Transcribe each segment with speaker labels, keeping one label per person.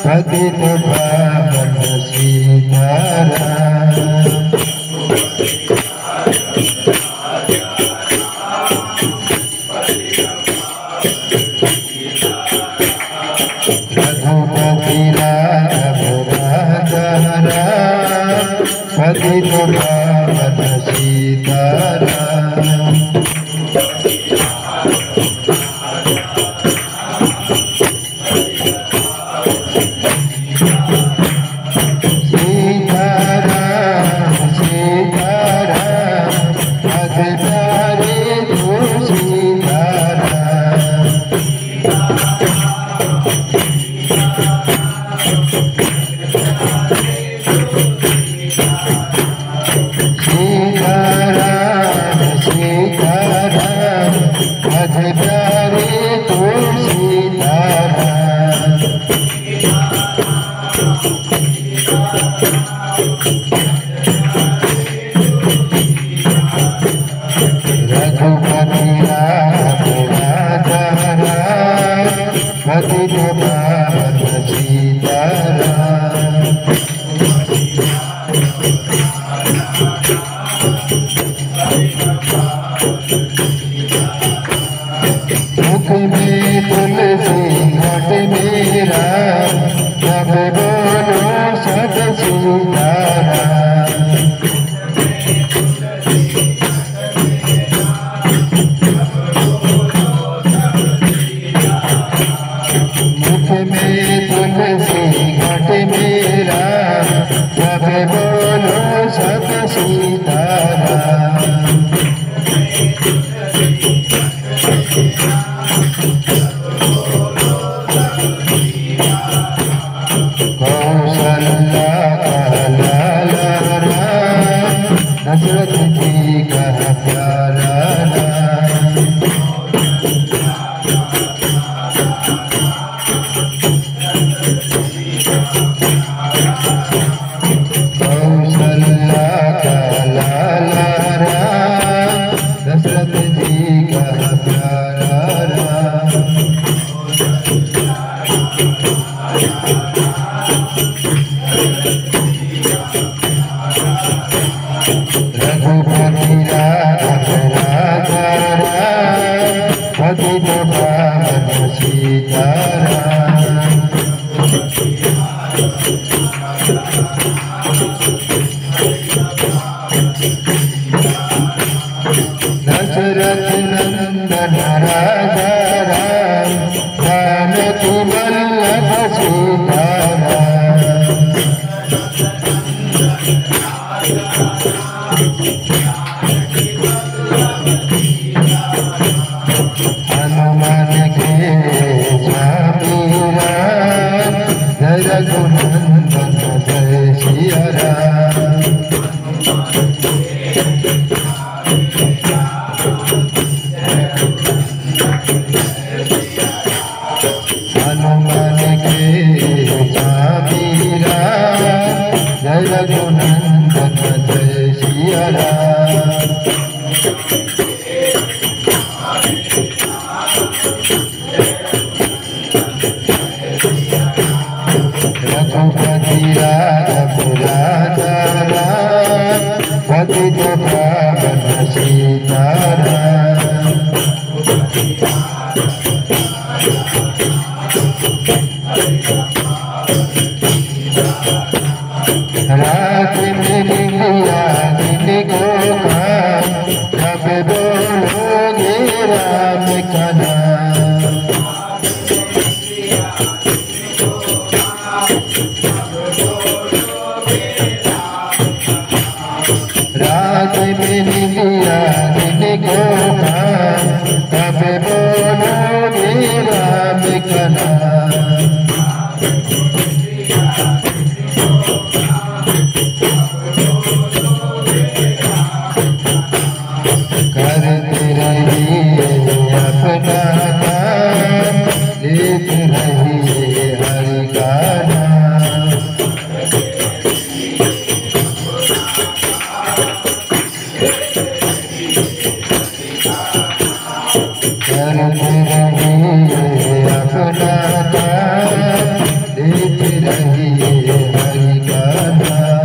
Speaker 1: पतित पावन सीताराम। रघुपति राघव राम पतित पावन सीताराम।
Speaker 2: करते रहे
Speaker 1: अपना लेते रहिए हरि का नाम।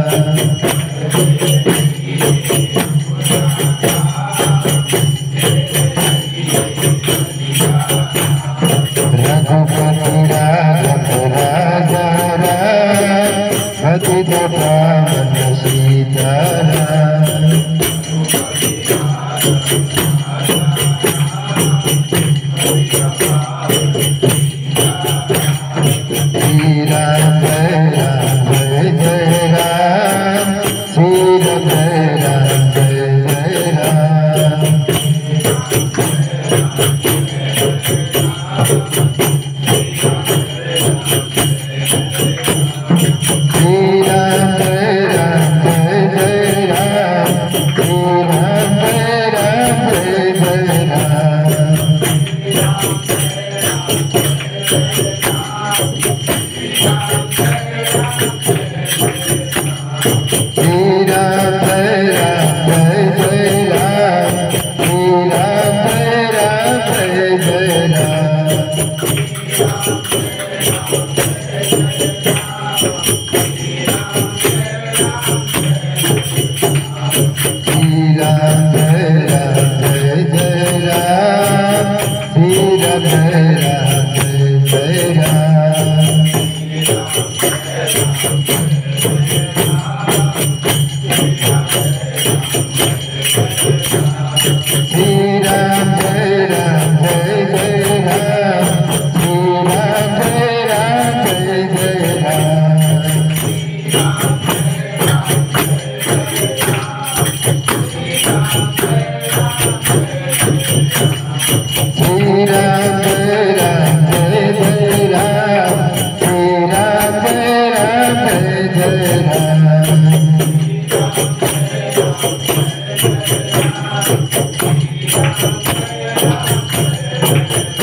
Speaker 1: रघुपति राघव राजा राम पतित पावन सीताराम। श्री राम जय राम जय जय राम, श्री राम जय राम जय जय राम। श्री राम जय राम जय जय राम, श्री राम जय राम जय जय राम। श्री राम जय राम जय जय राम, श्री राम जय राम जय जय राम। श्री राम जय राम जय जय राम, श्री राम जय राम जय जय राम।